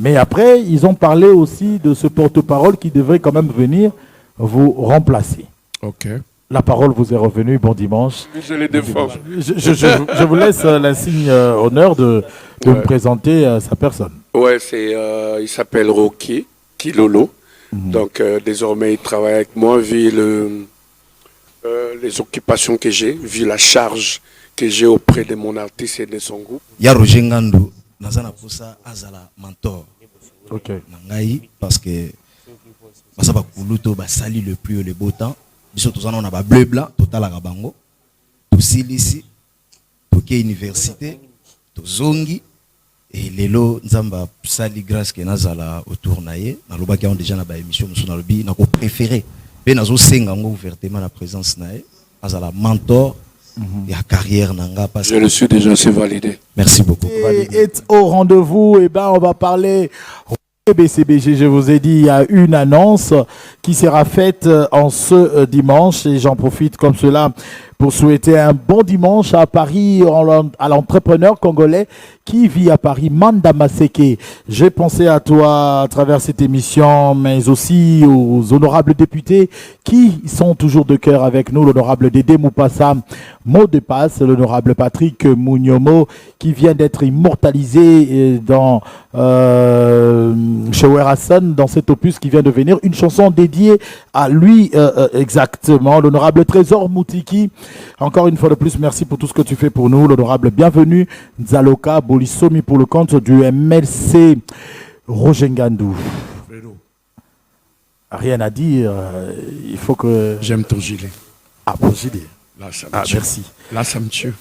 Mais après, ils ont parlé aussi de ce porte-parole qui devrait quand même venir vous remplacer. Ok. La parole vous est revenue. Bon dimanche. Je les défends. Je vous laisse l'insigne honneur de me présenter sa personne. Ouais, il s'appelle Rocky Kilolo. Donc, désormais, il travaille avec moi, vu les occupations que j'ai, vu la charge que j'ai auprès de mon artiste et de son groupe. Il y a Roger Ngandou, Nazana Poussa Azala mentor. Ok. Nangaï, parce que ça va couler, sali le plus le beau temps. Biso tous on a bleu blanc, total à Rabango. Tout ici, pour université, tout zongi. Et lelo nzamba sali grâce que nazala autour naie na loba qui ont déjà na ba émission musu na lobi na ko préféré be nazo senga ngo ouvertement la présence nae azala mentor et carrière nanga parce je le suis déjà, c'est validé. Merci beaucoup. Et au rendez-vous, et ben on va parler BCBG, je vous ai dit, il y a une annonce qui sera faite en ce dimanche et j'en profite comme cela pour souhaiter un bon dimanche à Paris à l'entrepreneur congolais qui vit à Paris, Manda Maseke. J'ai pensé à toi à travers cette émission, mais aussi aux honorables députés qui sont toujours de cœur avec nous, l'honorable Dédé Moupassa, mot de passe, l'honorable Patrick Mouniomo qui vient d'être immortalisé dans Shower Hassan, dans cet opus qui vient de venir, une chanson dédiée à lui exactement, l'honorable Trésor Moutiki. Encore une fois de plus, merci pour tout ce que tu fais pour nous, l'honorable bienvenue Nzaloka Bolissomi pour le compte du MLC Roger Ngandou. Rien à dire, il faut que... J'aime ton gilet. Ah, bon gilet. Là, ça me tue. Merci. Là, ça me tue.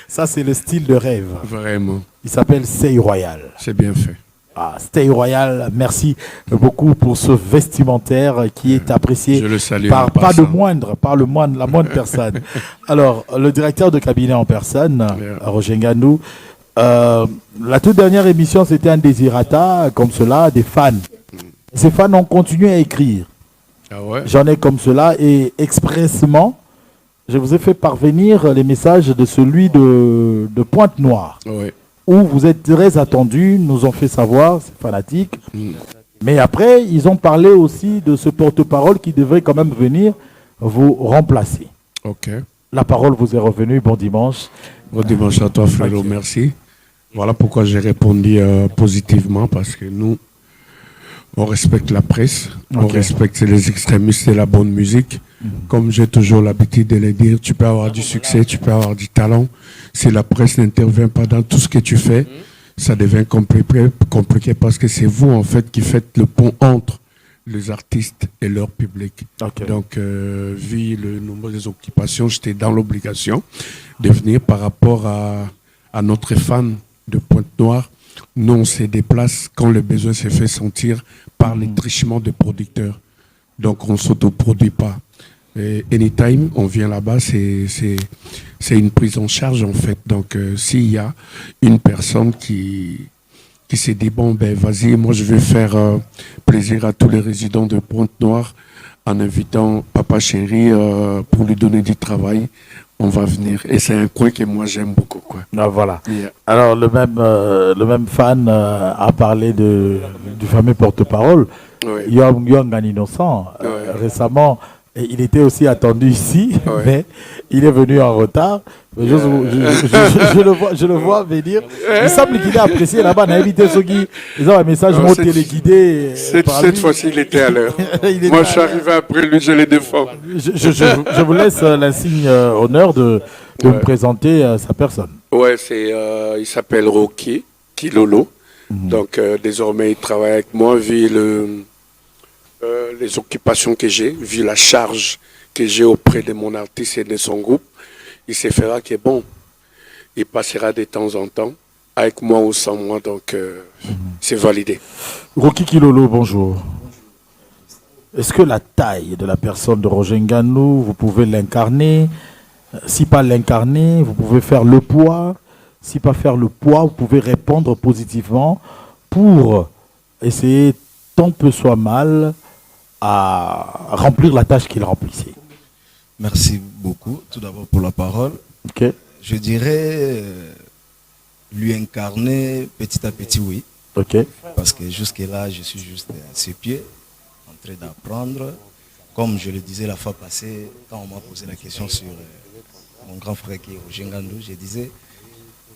Ça, c'est le style de rêve. Vraiment. Il s'appelle Stay Royal. C'est bien fait. Ah, Stay Royal, merci beaucoup pour ce vestimentaire qui est apprécié Je le salue par la moindre personne. Alors, le directeur de cabinet en personne, Roger Ngandou, la toute dernière émission, c'était un désirata comme cela, des fans. Ces fans ont continué à écrire. Ah ouais? J'en ai comme cela et expressement, je vous ai fait parvenir les messages de celui de Pointe-Noire. Ouais. Où vous êtes très attendus, nous ont fait savoir, c'est fanatique. Mais après, ils ont parlé aussi de ce porte-parole qui devrait quand même venir vous remplacer. Ok. La parole vous est revenue, bon dimanche. Bon dimanche à toi, frérot, merci. Voilà pourquoi j'ai répondu positivement, parce que nous, on respecte la presse, on respecte les extrémistes et la bonne musique. Comme j'ai toujours l'habitude de le dire, tu peux avoir du succès, tu peux avoir du talent. Si la presse n'intervient pas dans tout ce que tu fais, ça devient compliqué parce que c'est vous, en fait, qui faites le pont entre les artistes et leur public. Donc, vu le nombre des occupations, j'étais dans l'obligation de venir par rapport à notre fan de Pointe-Noire. Nous, on se déplace quand le besoin se fait sentir par les trichements des producteurs. Donc, on ne s'autoproduit pas. Et anytime, on vient là-bas, c'est une prise en charge, en fait. Donc, s'il y a une personne qui s'est dit, bon, ben, vas-y, moi, je vais faire plaisir à tous les résidents de Pointe-Noire en invitant Papa Chéri pour lui donner du travail, on va venir. Et c'est un coin que moi, j'aime beaucoup, quoi. Ah, voilà. Yeah. Alors, le même fan a parlé du fameux porte-parole, Young and Innocent, récemment. Et il était aussi attendu ici, mais il est venu en retard. Je le vois venir. Il semble qu'il est apprécié là-bas. On a invité ceux qui ont un message mot téléguidé. Cette fois-ci, il était à l'heure. Moi, je suis arrivé après lui, je les défends. Je vous laisse l'insigne honneur de me présenter sa personne. Ouais, il s'appelle Rocky Kilolo. Donc, désormais, il travaille avec moi, vu les occupations que j'ai, vu la charge que j'ai auprès de mon artiste et de son groupe. Il se fera que bon, il passera de temps en temps avec moi ou sans moi, donc c'est validé. Rocky Kilolo, bonjour. Est-ce que la taille de la personne de Roger Ngandou, vous pouvez l'incarner? Si pas l'incarner, vous pouvez faire le poids. Si pas faire le poids, vous pouvez répondre positivement pour essayer, tant peu soit mal, à remplir la tâche qu'il remplissait. Merci beaucoup, tout d'abord pour la parole. Okay. Je dirais, lui incarner petit à petit, oui. Ok. Parce que jusque-là, je suis juste à ses pieds, en train d'apprendre. Comme je le disais la fois passée, quand on m'a posé la question sur mon grand frère qui est Roger Ngandou, je disais,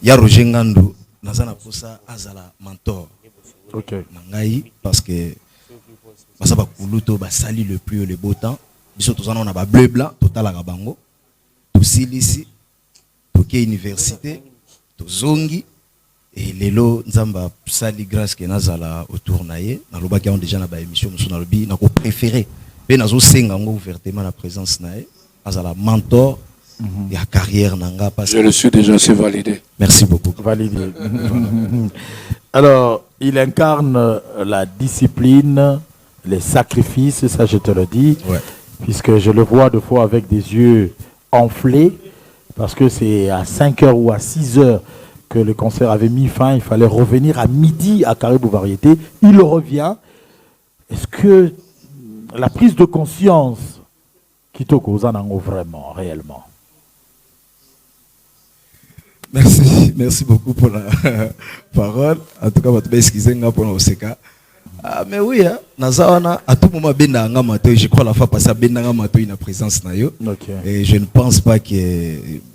il y a Roger Ngandou, Nazana Posa Azala mentor. Ok. Nangaï, parce que ça va kuluto ba sali le plus le beau temps. Biso tous on a ba bleu blanc total à Bango. Tout ici, tout qui université, tout zongi et lelo nzamba sali grâce que nazala autour naie. Na loba qui ont déjà na ba émission musu na lobi na ko préféré. Pe nazo senga ngo ouvertement la présence nae. Azala mentor et à carrière nanga parce Je le suis déjà, c'est validé. Merci beaucoup. Validé. Alors, il incarne la discipline, les sacrifices, ça je te le dis, Ouais. puisque je le vois deux fois avec des yeux enflés, parce que c'est à 5 heures ou à 6 heures que le concert avait mis fin, il fallait revenir à midi à Caribou Variété, il revient. Est-ce que la prise de conscience qui te cause en ango vraiment, réellement? Merci beaucoup pour la parole. En tout cas, je vais excusez-moi pour l'Oseka. Ah, mais oui, hein, Nazawana, à tout moment, je crois la fois passée, une présence na yo. Okay. Et je ne pense pas que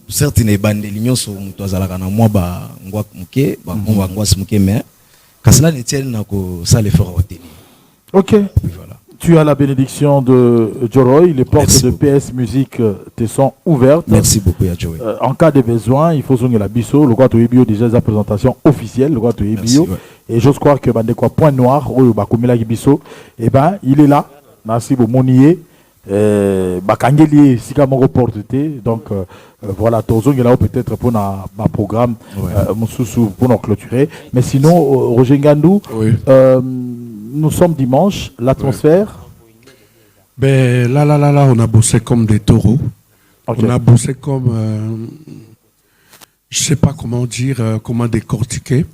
certaines bandes de l'union sont moi, mais quand cela ne tient ça les fera retenir. Ok. Puis voilà. Tu as la bénédiction de Joroy. Les portes Merci de beaucoup. PS Musique te sont ouvertes. Merci beaucoup, Yadjoé. En cas de besoin, il faut zonger la biso. Le droit de bio déjà la présentation officielle. Le droit de bio. ouais. Et j'ose croire que Bandekwa Point Noir, biso, eh ben, il est là. Merci beaucoup, Monier. Bakangeli, Sika Moro Porte. Donc, voilà, Tozong est là peut-être pour un programme, pour nous clôturer. Mais sinon, Roger Ngandou, Oui. nous sommes dimanche, l'atmosphère. Ben là, on a bossé comme des taureaux. Ok. On a bossé comme, je sais pas comment dire, comment décortiquer,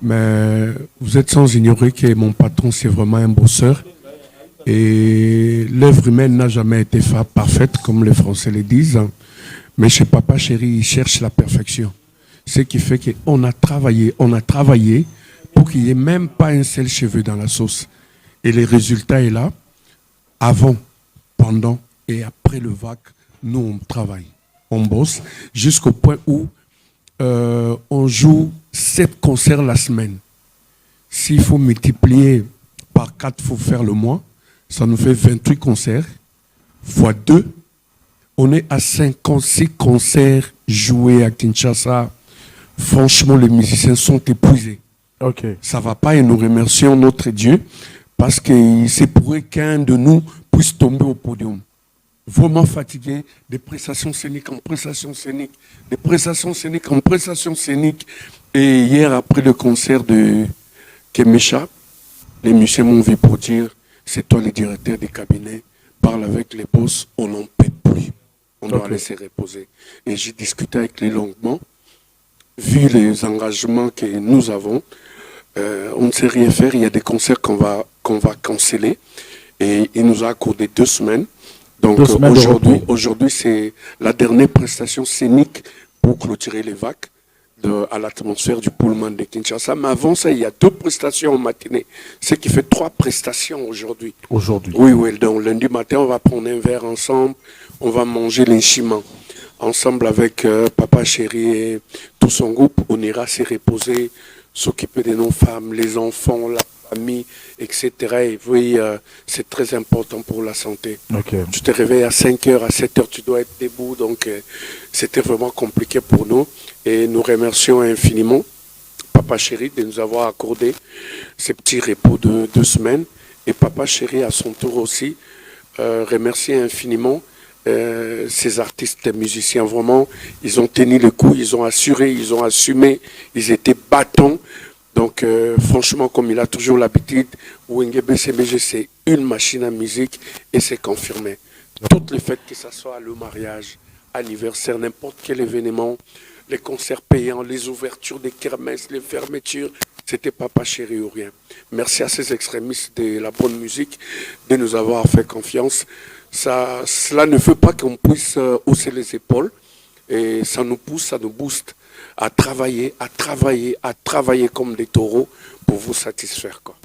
mais vous êtes sans ignorer que mon patron c'est vraiment un bosseur et l'œuvre humaine n'a jamais été parfaite comme les Français le disent, mais chez Papa Chéri il cherche la perfection. Ce qui fait qu'on a travaillé pour qu'il n'y ait même pas un seul cheveu dans la sauce. Et le résultat est là. Avant, pendant et après le VAC, nous on travaille, on bosse jusqu'au point où on joue 7 concerts la semaine. S'il faut multiplier par 4, il faut faire le mois. Ça nous fait 28 concerts fois 2. On est à 56 concerts joués à Kinshasa. Franchement, les musiciens sont épuisés. Ok. Ça va pas et nous remercions notre Dieu parce que c'est pour qu'un de nous puisse tomber au podium. Vraiment fatigué, des prestations scéniques en prestations scéniques, des prestations scéniques en prestations scéniques. Et hier, après le concert de Kemesha, les musiciens m'ont vu pour dire, c'est toi le directeur des cabinets, parle avec les boss, on n'en peut plus. On doit laisser reposer. Et j'ai discuté avec lui longuement. Vu les engagements que nous avons, on ne sait rien faire. Il y a des concerts qu'on va canceller. Et il nous a accordé 2 semaines. Donc aujourd'hui, c'est la dernière prestation scénique pour clôturer les vagues à l'atmosphère du Pullman de Kinshasa. Mais avant ça, il y a 2 prestations en matinée. Ce qui fait 3 prestations aujourd'hui. Aujourd'hui. Oui. Donc lundi matin, on va prendre un verre ensemble. On va manger l'inchiment. Ensemble avec Papa Chéri et tout son groupe, on ira se reposer, s'occuper de nos femmes, les enfants, la famille, etc. Et oui, c'est très important pour la santé. Okay. Tu te réveilles à 5h, à 7h, tu dois être debout. Donc, c'était vraiment compliqué pour nous. Et nous remercions infiniment Papa Chéri de nous avoir accordé ces petits repos de 2 semaines. Et Papa Chéri, à son tour aussi, remercier infiniment ces artistes et musiciens. Vraiment, ils ont tenu le coup, ils ont assuré, ils ont assumé, ils étaient battants. Donc, franchement, comme il a toujours l'habitude, Wenge BCBG, c'est une machine à musique et c'est confirmé. Toutes les fêtes, que ce soit le mariage, anniversaire, n'importe quel événement, les concerts payants, les ouvertures des kermesses, les fermetures, c'était Papa Chéri ou rien. Merci à ces extrémistes de la bonne musique de nous avoir fait confiance. Cela ne fait pas qu'on puisse hausser les épaules et ça nous pousse, ça nous booste à travailler comme des taureaux pour vous satisfaire, quoi.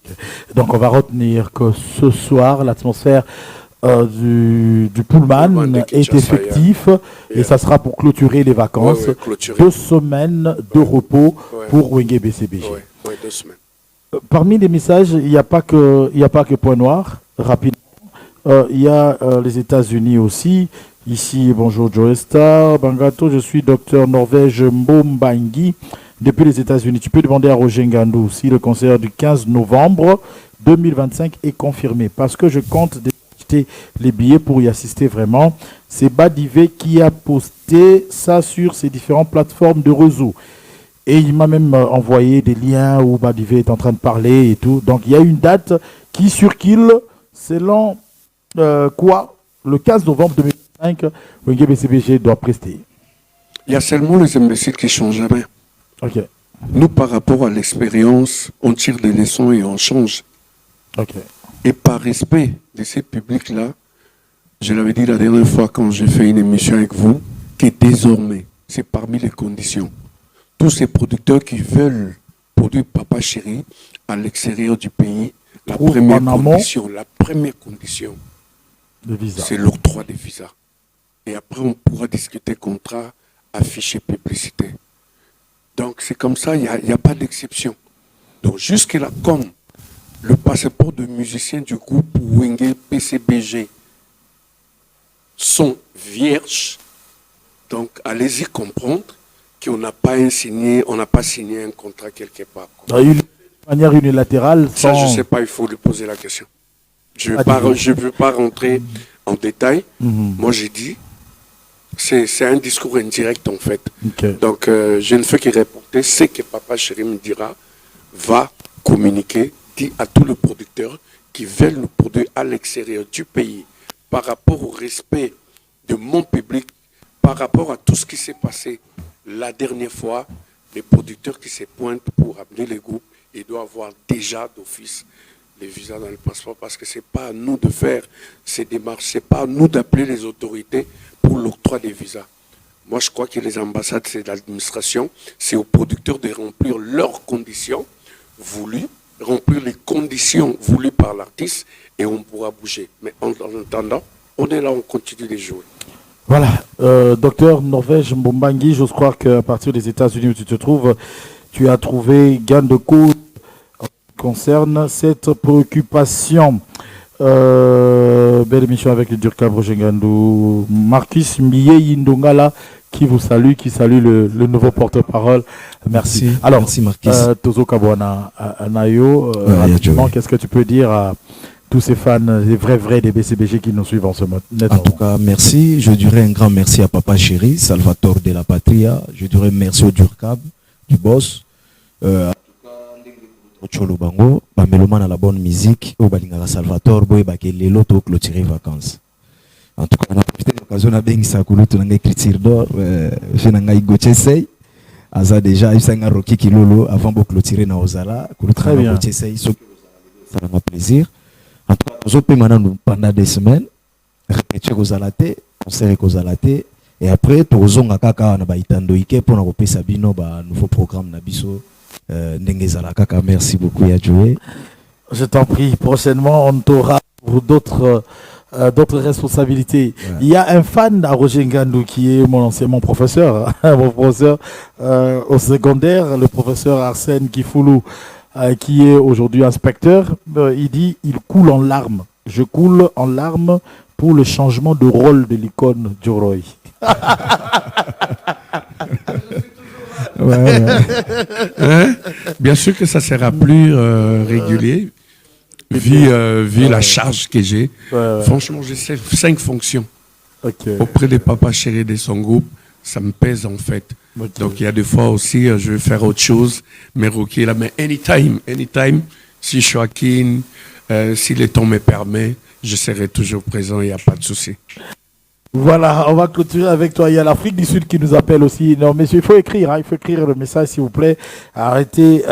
Donc on va retenir que ce soir, l'atmosphère du Pullman est effectif et ça sera pour clôturer les vacances. Clôturer. 2 semaines de repos pour Wenge BCBG. Oui, 2 semaines. Parmi les messages, il n'y a pas que Point Noir, rapidement. Il y a les États-Unis aussi. Ici, bonjour Joe Star, Bangato, je suis docteur Norvège Mbombangi depuis les États-Unis. Tu peux demander à Roger Ngandou si le concert du 15 novembre 2025 est confirmé. Parce que je compte acheter les billets pour y assister vraiment. C'est Badivé qui a posté ça sur ses différentes plateformes de réseau. Et il m'a même envoyé des liens où Badivé est en train de parler et tout. Donc il y a une date qui circule selon le 15 novembre 2025. Wenge BCBG doit prester. Il y a seulement les imbéciles qui changent rien. Ok. Nous, par rapport à l'expérience, on tire des leçons et on change. Ok. Et par respect de ces publics-là, je l'avais dit la dernière fois quand j'ai fait une émission avec vous, que désormais, c'est parmi les conditions. Tous ces producteurs qui veulent produire Papa Chéri à l'extérieur du pays, la première condition, c'est l'octroi des visas. Et après, on pourra discuter contrat, afficher publicité. Donc, c'est comme ça, il n'y a pas d'exception. Donc, jusque-là, comme le passeport de musicien du groupe Wenge PCBG sont vierges, donc allez-y comprendre qu'on n'a pas signé un contrat quelque part. De manière unilatérale. Ça, je ne sais pas, il faut lui poser la question. Je ne veux pas rentrer en détail. Moi, j'ai dit, c'est un discours indirect en fait. Okay. Donc, je ne fais que répondre. Ce que Papa Chéri me dira va communiquer, dit à tous les producteurs qui veulent nous produire à l'extérieur du pays par rapport au respect de mon public, par rapport à tout ce qui s'est passé la dernière fois, les producteurs qui se pointent pour amener les groupes, ils doivent avoir déjà d'office les visas dans le passeport parce que ce n'est pas à nous de faire ces démarches, ce n'est pas à nous d'appeler les autorités pour l'octroi des visas. Moi, je crois que les ambassades, c'est l'administration, c'est aux producteurs de remplir leurs conditions voulues, remplir les conditions voulues par l'artiste et on pourra bouger. Mais en attendant, on est là, on continue de jouer. Voilà, docteur Norvège Mbombangi, j'ose croire qu'à partir des États-Unis où tu te trouves, tu as trouvé gain de cause concerne cette préoccupation. Belle émission avec le Durkab Roger Ngandou. Marcus Mbiye Yindongala qui vous salue, qui salue le nouveau porte-parole. Merci. Alors, merci Marcus. Tozo Kabwana Anayo, rapidement, qu'est-ce que tu peux dire à tous ces fans, les vrais des BCBG qui nous suivent en ce moment? En tout cas, merci. Je dirais un grand merci à Papa Chéri, Salvatore de la Patria. Je dirais merci au Durkab, du boss. Cholo Bango, Bameloman à la bonne musique, au Balingara Salvatore, Boy Bakele, l'auto clôturer vacances. En tout cas, on a profité de l'occasion de bien Sakulu, tu n'as écriture d'or, je n'ai pas Gauthier Sey, Aza déjà, il s'est Rocky Kilolo avant de clôturer na Ozala, très bien. Gauthier Sey, ça m'a plaisir. En tout cas, nous avons maintenant pendant des semaines, répéter aux alatés, concert aux alatés, et après, nous avons kaka na baitando ike pour nous repérer Sabino, nouveau programme Nabiso. Merci beaucoup Yadjoué. Je t'en prie, prochainement on t'aura pour d'autres responsabilités. Ouais. Il y a un fan à Roger Ngandou qui est mon professeur, mon professeur au secondaire, le professeur Arsène Kifoulou, qui est aujourd'hui inspecteur. Il dit, il coule en larmes. Je coule en larmes pour le changement de rôle de l'icône Joroy. Ouais. Hein? Bien sûr que ça sera plus régulier, vu la charge que j'ai. Ouais. Franchement, j'ai 5 fonctions. Okay. Auprès des Papa Chéri de son groupe, ça me pèse en fait. Okay. Donc il y a des fois aussi, je vais faire autre chose, mais Rocky là, mais anytime, si je suis à Kin, si le temps me permet, je serai toujours présent, il n'y a pas de souci. Voilà, on va clôturer avec toi. Il y a l'Afrique du Sud qui nous appelle aussi. Non, monsieur, il faut écrire, il faut écrire le message, s'il vous plaît. Arrêtez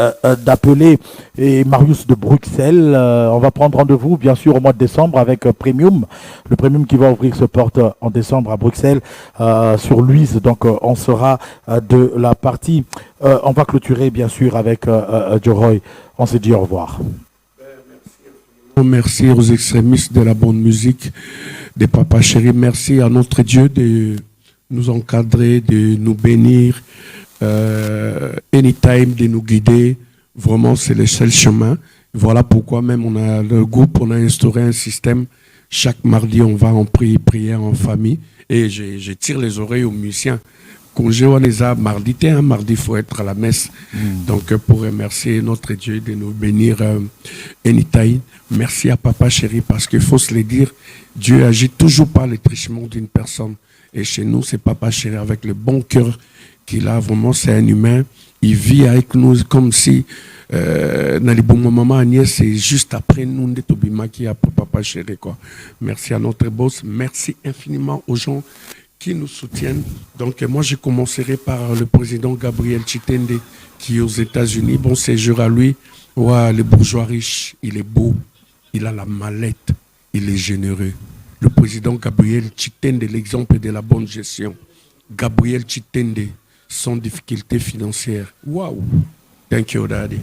d'appeler. Et Marius de Bruxelles, on va prendre rendez-vous, bien sûr, au mois de décembre avec Premium. Le Premium qui va ouvrir ses portes en décembre à Bruxelles, sur Louise. Donc, on sera de la partie. On va clôturer, bien sûr, avec Joe Roy. On se dit au revoir. Merci aux extrémistes de la bonne musique, des papas chéris. Merci à notre Dieu de nous encadrer, de nous bénir, anytime, de nous guider. Vraiment, c'est le seul chemin. Voilà pourquoi même on a le groupe, on a instauré un système. Chaque mardi, on va en prière en famille. Et je tire les oreilles aux musiciens. Congé on les a mardi, mardi, il faut être à la messe. Donc, pour remercier notre Dieu de nous bénir anytime. Merci à Papa Chéri, parce qu'il faut se le dire, Dieu agit toujours par le trichement d'une personne. Et chez nous, c'est Papa Chéri avec le bon cœur qu'il a. Vraiment, c'est un humain. Il vit avec nous comme si, dans les bons moments, Agnès, c'est juste après nous, Ndetobima qui a Papa Chéri, quoi. Merci à notre boss. Merci infiniment aux gens qui nous soutiennent. Donc, moi, je commencerai par le président Gabriel Chitende, qui est aux États-Unis. Bon séjour à lui. Ouais, le bourgeois riche, il est beau, il a la mallette, il est généreux. Le président Gabriel Chitende, l'exemple de la bonne gestion. Gabriel Chitende, sans difficulté financière. Waouh! Thank you, Daddy.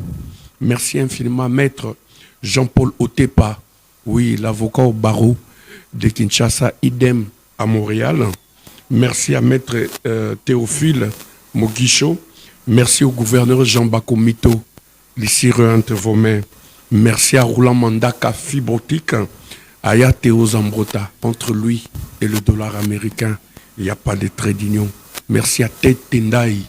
Merci infiniment, maître Jean-Paul Otepa. Oui, l'avocat au barreau de Kinshasa, idem à Montréal. Merci à maître Théophile Moguicho. Merci au gouverneur Jean-Bako Mito. L'ici entre vos mains. Merci à Roland Mandaka, Fibrotique, à Théo Zambrota. Entre lui et le dollar américain, il n'y a pas de trait d'union. Merci à Ted Tendai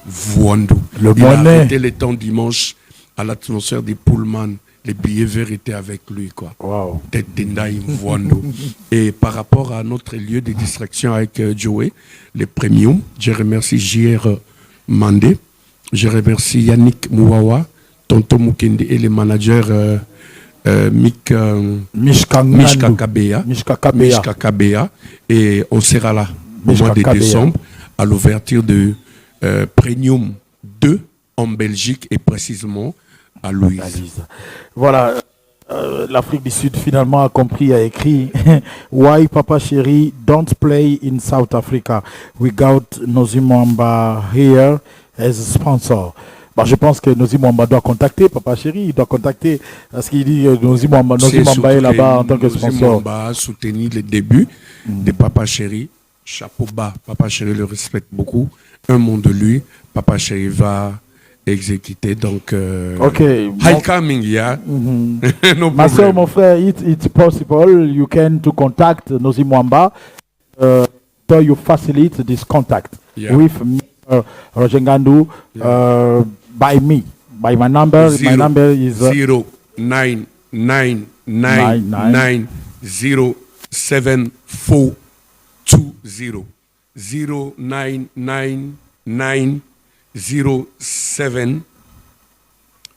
Vuando. Il a arrêté le temps dimanche à l'atmosphère des Pullman. Les billets verts étaient avec lui, quoi. Wow. Ted Tendai Vuando. Et par rapport à notre lieu de distraction avec Joey, les premium, je remercie JR Mandé, je remercie Yannick Mouawa, Tonton Mukende et les managers Mishka Kabea. Et on sera là au mois de décembre à l'ouverture de Premium 2 en Belgique et précisément à Louise. Voilà. L'Afrique du Sud finalement a compris, a écrit Why Papa Chéri don't play in South Africa. We got Nozimwamba here as a sponsor. Bah, je pense que Nozimwamba doit contacter Papa Chéri, il doit contacter ce qu'il dit. Nozimwamba est là-bas en tant que sponsor. Nozimwamba a soutenu le début de Papa Chéri. Chapeau bas, Papa Chéri le respecte beaucoup. Un mot de lui, Papa Chéri va exécuter. Donc, high coming, yeah. No ma soeur, mon frère, it's possible. You can to contact Nozimwamba. So you facilitate this contact with Roger Ngandu. By me, by my number. My number is 0999907420. 099907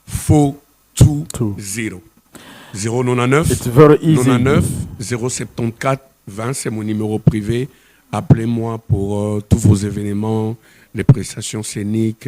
420 099 99 074 20, c'est mon numéro privé. Appelez-moi pour tous vos événements, les prestations scéniques.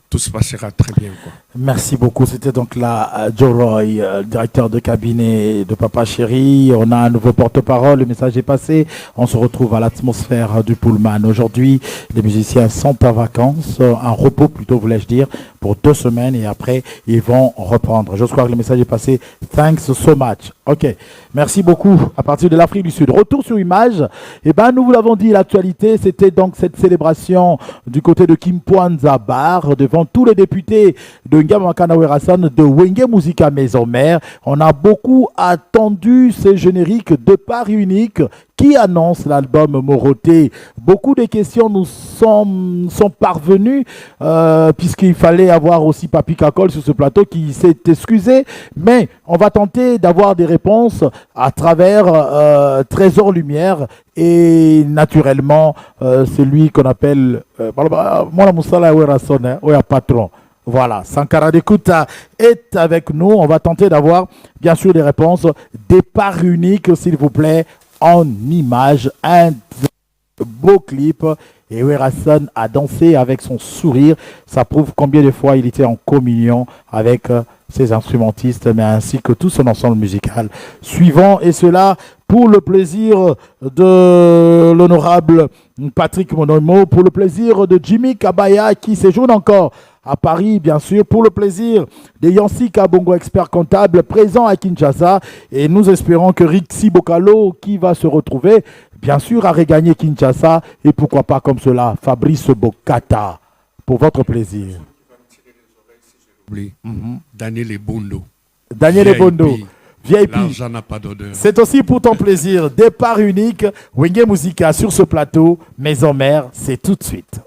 Tout se passera très bien, quoi. Merci beaucoup. C'était donc là Joe Roy, directeur de cabinet de Papa Chéri. On a un nouveau porte-parole. Le message est passé. On se retrouve à l'atmosphère du Pullman. Aujourd'hui, les musiciens sont en vacances, en repos plutôt, voulais-je dire, pour 2 semaines et après, ils vont reprendre. Je crois que le message est passé. Thanks so much. Ok. Merci beaucoup. À partir de l'Afrique du Sud. Retour sur image. Eh ben, nous vous l'avons dit, l'actualité, c'était donc cette célébration du côté de Kimpwanza Bar devant tous les députés de Ngama Werasan de Wenge Musica Maison Mère. On a beaucoup attendu ces génériques de part unique qui annonce l'album Moroté. Beaucoup de questions nous sont parvenues puisqu'il fallait avoir aussi Papi Kakol sur ce plateau qui s'est excusé. Mais on va tenter d'avoir des réponses à travers Trésor Lumière et naturellement celui qu'on appelle Mona Moussala Werason, patron. Voilà, Sankara Dekuta est avec nous. On va tenter d'avoir, bien sûr, des réponses. Départ unique, s'il vous plaît. en images, un beau clip. Et Werason a dansé avec son sourire. Ça prouve combien de fois il était en communion avec ses instrumentistes, mais ainsi que tout son ensemble musical suivant. Et cela pour le plaisir de l'honorable Patrick Monomo, pour le plaisir de Jimmy Kabaya qui séjourne encore à Paris, bien sûr, pour le plaisir de Yancy Kabongo, expert comptable, présent à Kinshasa. Et nous espérons que Rixi Bokalo, qui va se retrouver, bien sûr, à regagner Kinshasa. Et pourquoi pas comme cela, Fabrice Bokata, pour votre plaisir. Daniel Ebondo. Daniel Ebondo. VIP. L'argent n'a pas d'odeur. C'est aussi pour ton plaisir. Départ unique, Wenge Musica sur ce plateau. Maison Mère, c'est tout de suite.